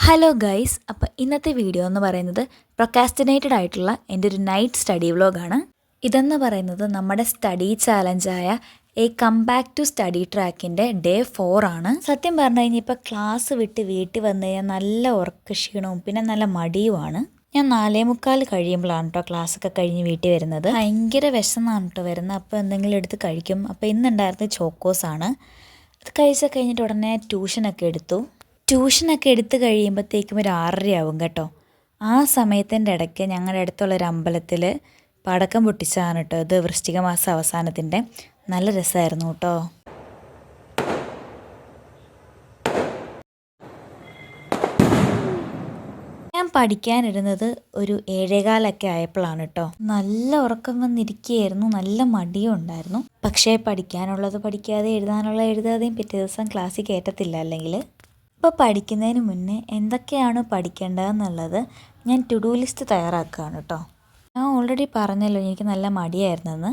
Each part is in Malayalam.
ഹലോ ഗൈസ്, അപ്പോൾ ഇന്നത്തെ വീഡിയോ എന്ന് പറയുന്നത് പ്രൊക്കാസ്റ്റിനേറ്റഡ് ആയിട്ടുള്ള എൻ്റെ ഒരു നൈറ്റ് സ്റ്റഡി വ്ലോഗാണ്. ഇതെന്ന് പറയുന്നത് നമ്മുടെ സ്റ്റഡി ചാലഞ്ചായ a come back to study ട്രാക്കിൻ്റെ ഡേ 4 ആണ്. സത്യം പറഞ്ഞു കഴിഞ്ഞാൽ ഇപ്പോൾ ക്ലാസ് വിട്ട് വീട്ടിൽ വന്നു കഴിഞ്ഞാൽ നല്ല ഉറക്ക ക്ഷീണവും പിന്നെ നല്ല മടിയുമാണ്. ഞാൻ 4:45 കഴിയുമ്പോഴാണ് കേട്ടോ ക്ലാസ്സൊക്കെ കഴിഞ്ഞ് വീട്ടിൽ വരുന്നത്. ഭയങ്കര വിശന്നാണ് കേട്ടോ വരുന്നത്. അപ്പോൾ എന്തെങ്കിലും എടുത്ത് കഴിക്കും. അപ്പോൾ ഇന്നുണ്ടായിരുന്നത് ചോക്കോസാണ്. അത് കഴിഞ്ഞിട്ട് ഉടനെ ട്യൂഷനൊക്കെ എടുത്ത് കഴിയുമ്പോഴത്തേക്കും ഒരു 6:30 ആവും കേട്ടോ. ആ സമയത്തിൻ്റെ ഇടയ്ക്ക് ഞങ്ങളുടെ അടുത്തുള്ളൊരു അമ്പലത്തിൽ പടക്കം പൊട്ടിച്ചതാണ് കേട്ടോ. ഇത് വൃശ്ചിക മാസം അവസാനത്തിൻ്റെ നല്ല രസമായിരുന്നു കേട്ടോ. ഞാൻ പഠിക്കാനിരുന്നത് ഒരു 7:15 ആയപ്പോഴാണ് കേട്ടോ. നല്ല ഉറക്കം വന്നിരിക്കുകയായിരുന്നു, നല്ല മടിയും ഉണ്ടായിരുന്നു. പക്ഷേ പഠിക്കാനുള്ളത് പഠിക്കാതെ എഴുതാതെയും പിറ്റേ ദിവസം ക്ലാസ്സിൽ കയറ്റത്തില്ല. അല്ലെങ്കിൽ ഇപ്പോൾ പഠിക്കുന്നതിന് മുന്നേ എന്തൊക്കെയാണ് പഠിക്കേണ്ടതെന്നുള്ളത് ഞാൻ ടു ഡു ലിസ്റ്റ് തയ്യാറാക്കുകയാണ് കേട്ടോ. ഞാൻ ഓൾറെഡി പറഞ്ഞല്ലോ എനിക്ക് നല്ല മടിയായിരുന്നെന്ന്.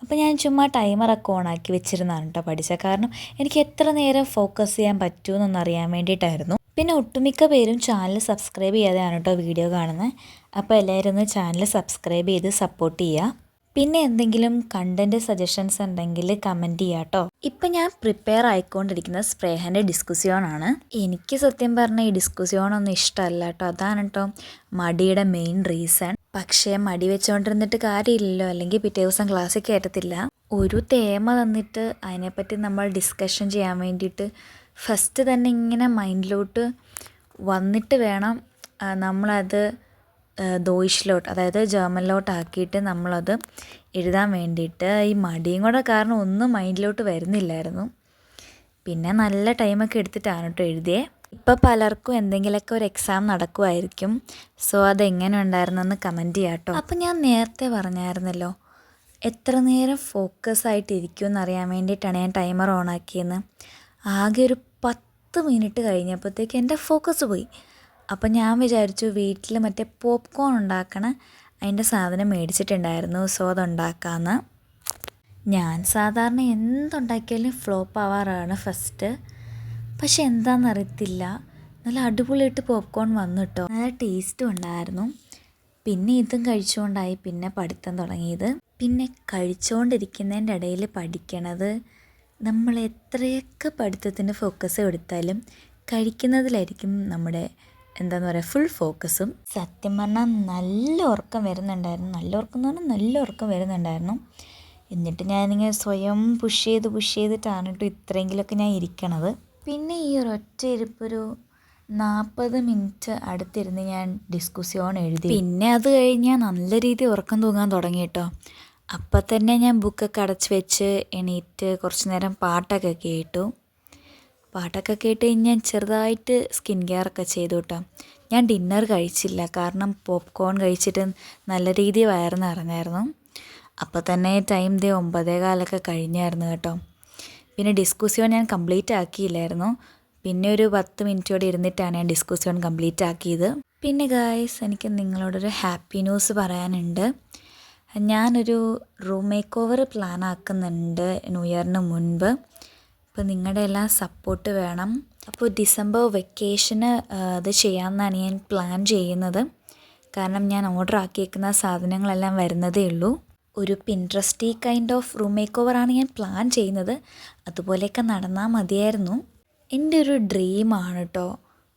അപ്പോൾ ഞാൻ ചുമ്മാ ടൈമറൊക്കെ ഓണാക്കി വെച്ചിരുന്നതാണ് കേട്ടോ പഠിച്ചത്. കാരണം എനിക്ക് എത്ര നേരം ഫോക്കസ് ചെയ്യാൻ പറ്റുമെന്നൊന്നറിയാൻ വേണ്ടിയിട്ടായിരുന്നു. പിന്നെ ഒട്ടുമിക്ക പേരും ചാനൽ സബ്സ്ക്രൈബ് ചെയ്യാതെയാണ് കേട്ടോ വീഡിയോ കാണുന്നത്. അപ്പോൾ എല്ലാവരും ഒന്ന് ചാനൽ സബ്സ്ക്രൈബ് ചെയ്ത് സപ്പോർട്ട് ചെയ്യുക. പിന്നെ എന്തെങ്കിലും കണ്ടൻറ്റ് സജഷൻസ് ഉണ്ടെങ്കിൽ കമൻറ്റ് ചെയ്യുക കേട്ടോ. ഇപ്പം ഞാൻ പ്രിപ്പയർ ആയിക്കൊണ്ടിരിക്കുന്ന സ്പ്രേഹൻ്റെ ഡിസ്കുസിയോണാണ്. എനിക്ക് സത്യം പറഞ്ഞാൽ ഈ ഡിസ്കുസിയോണൊന്നും ഇഷ്ടമല്ല കേട്ടോ. അതാണ് കേട്ടോ മടിയുടെ മെയിൻ റീസൺ. പക്ഷേ മടി വെച്ചുകൊണ്ടിരുന്നിട്ട് കാര്യമില്ലല്ലോ, അല്ലെങ്കിൽ പിറ്റേ ദിവസം ക്ലാസ്സിൽ കയറ്റത്തില്ല. ഒരു തേമ തന്നിട്ട് അതിനെപ്പറ്റി നമ്മൾ ഡിസ്കഷൻ ചെയ്യാൻ വേണ്ടിയിട്ട് ഫസ്റ്റ് തന്നെ ഇങ്ങനെ മൈൻഡിലോട്ട് വന്നിട്ട് വേണം നമ്മളത് ദോയിഷിലോട്ട്, അതായത് ജർമ്മനിലോട്ടാക്കിയിട്ട് നമ്മളത് എഴുതാൻ വേണ്ടിയിട്ട്. ഈ മടിയും കൂടെ കാരണം ഒന്നും മൈൻഡിലോട്ട് വരുന്നില്ലായിരുന്നു. പിന്നെ നല്ല ടൈമൊക്കെ എടുത്തിട്ടാണ് കേട്ടോ എഴുതിയേ. ഇപ്പോൾ പലർക്കും എന്തെങ്കിലുമൊക്കെ ഒരു എക്സാം നടക്കുമായിരിക്കും. സോ അതെങ്ങനെ ഉണ്ടായിരുന്നെന്ന് കമൻറ്റ് ചെയ്യാം കേട്ടോ. അപ്പോൾ ഞാൻ നേരത്തെ പറഞ്ഞായിരുന്നല്ലോ എത്ര നേരം ഫോക്കസ് ആയിട്ടിരിക്കും എന്നറിയാൻ വേണ്ടിയിട്ടാണ് ഞാൻ ടൈമർ ഓണാക്കിയെന്ന്. ആകെ ഒരു 10 മിനിറ്റ് കഴിഞ്ഞപ്പോഴത്തേക്ക് എൻ്റെ ഫോക്കസ് പോയി. അപ്പം ഞാൻ വിചാരിച്ചു വീട്ടിൽ മറ്റേ പോപ്കോൺ ഉണ്ടാക്കണ അതിൻ്റെ സാധനം മേടിച്ചിട്ടുണ്ടായിരുന്നു. സോ അതുണ്ടാക്കാമെന്ന്. ഞാൻ സാധാരണ എന്തുണ്ടാക്കിയാലും ഫ്ലോപ്പ് ആവാറാണ് ഫസ്റ്റ്. പക്ഷെ എന്താണെന്നറിയത്തില്ല, നല്ല അടിപൊളിയായിട്ട് പോപ്കോൺ വന്നു കേട്ടോ. നല്ല ടേസ്റ്റും ഉണ്ടായിരുന്നു. പിന്നെ ഇതും കഴിച്ചുകൊണ്ടായി പിന്നെ പഠിത്തം തുടങ്ങിയത്. പിന്നെ കഴിച്ചുകൊണ്ടിരിക്കുന്നതിൻ്റെ ഇടയിൽ പഠിക്കണത്, നമ്മൾ എത്രയൊക്കെ പഠിത്തത്തിന് ഫോക്കസ് കൊടുത്താലും കഴിക്കുന്നതിലായിരിക്കും നമ്മുടെ എന്താണെന്ന് പറയുക ഫുൾ ഫോക്കസും. സത്യം പറഞ്ഞാൽ നല്ല ഉറക്കം വരുന്നുണ്ടായിരുന്നു. എന്നിട്ട് ഞാനിങ്ങനെ സ്വയം പുഷ് ചെയ്തിട്ടാണ് കേട്ടോ ഇത്രയെങ്കിലുമൊക്കെ ഞാൻ ഇരിക്കണത്. പിന്നെ ഈ ഒരൊറ്റ ഇരിപ്പൊരു 40 മിനിറ്റ് അടുത്തിരുന്ന് ഞാൻ ഡിസ്കുസിയോൺ എഴുതി. പിന്നെ അത് കഴിഞ്ഞാൽ നല്ല രീതിയിൽ ഉറക്കം തൂങ്ങാൻ തുടങ്ങി കേട്ടോ. അപ്പം തന്നെ ഞാൻ ബുക്കൊക്കെ അടച്ച് വെച്ച് എണീറ്റ് കുറച്ച് നേരം പാട്ടൊക്കെ കേട്ട് ഞാൻ ചെറുതായിട്ട് സ്കിൻ കെയർ ഒക്കെ ചെയ്തു കേട്ടോ. ഞാൻ ഡിന്നർ കഴിച്ചില്ല, കാരണം പോപ്കോൺ കഴിച്ചിട്ട് നല്ല രീതിയിൽ വയറ് നിറഞ്ഞായിരുന്നു. അപ്പോൾ തന്നെ ടൈം 9:15 കഴിഞ്ഞായിരുന്നു കേട്ടോ. പിന്നെ ഡിസ്കുസിയോൺ ഞാൻ കംപ്ലീറ്റ് ആക്കിയില്ലായിരുന്നു. പിന്നെ ഒരു 10 മിനിറ്റോടെ ഇരുന്നിട്ടാണ് ഞാൻ ഡിസ്കുസിയോൺ കംപ്ലീറ്റ് ആക്കിയത്. പിന്നെ ഗായ്സ്, എനിക്ക് നിങ്ങളോടൊരു ഹാപ്പി ന്യൂസ് പറയാനുണ്ട്. ഞാനൊരു റൂം മേക്ക് ഓവർ പ്ലാൻ ആക്കുന്നുണ്ട് ന്യൂ ഇയറിന് മുൻപ്. അപ്പോൾ നിങ്ങളുടെ എല്ലാം സപ്പോർട്ട് വേണം. അപ്പോൾ ഡിസംബർ വെക്കേഷന് അത് ചെയ്യാമെന്നാണ് ഞാൻ പ്ലാൻ ചെയ്യുന്നത്. കാരണം ഞാൻ ഓർഡർ ആക്കിയേക്കുന്ന സാധനങ്ങളെല്ലാം വരുന്നതേ ഉള്ളൂ. ഒരു പിൻട്രസ്റ്റി കൈൻഡ് ഓഫ് റൂം മേക്ക് ഓവറാണ് ഞാൻ പ്ലാൻ ചെയ്യുന്നത്. അതുപോലെയൊക്കെ നടന്നാൽ മതിയായിരുന്നു. എൻ്റെ ഒരു ഡ്രീമാണ് കേട്ടോ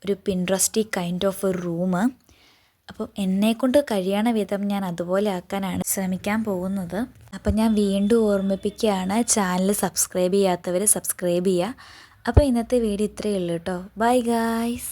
ഒരു പിൻട്രസ്റ്റി കൈൻഡ് ഓഫ് ഒരു റൂം. അപ്പം എന്നെക്കൊണ്ട് കഴിയണ വിധം ഞാൻ അതുപോലെ ആക്കാനാണ് ശ്രമിക്കാൻ പോകുന്നത്. അപ്പം ഞാൻ വീണ്ടും ഓർമ്മിപ്പിക്കുകയാണ്, ചാനൽ സബ്സ്ക്രൈബ് ചെയ്യാത്തവർ സബ്സ്ക്രൈബ് ചെയ്യുക. അപ്പോൾ ഇന്നത്തെ വീഡിയോ ഇത്രയേ ഉള്ളൂ കേട്ടോ. Bye guys.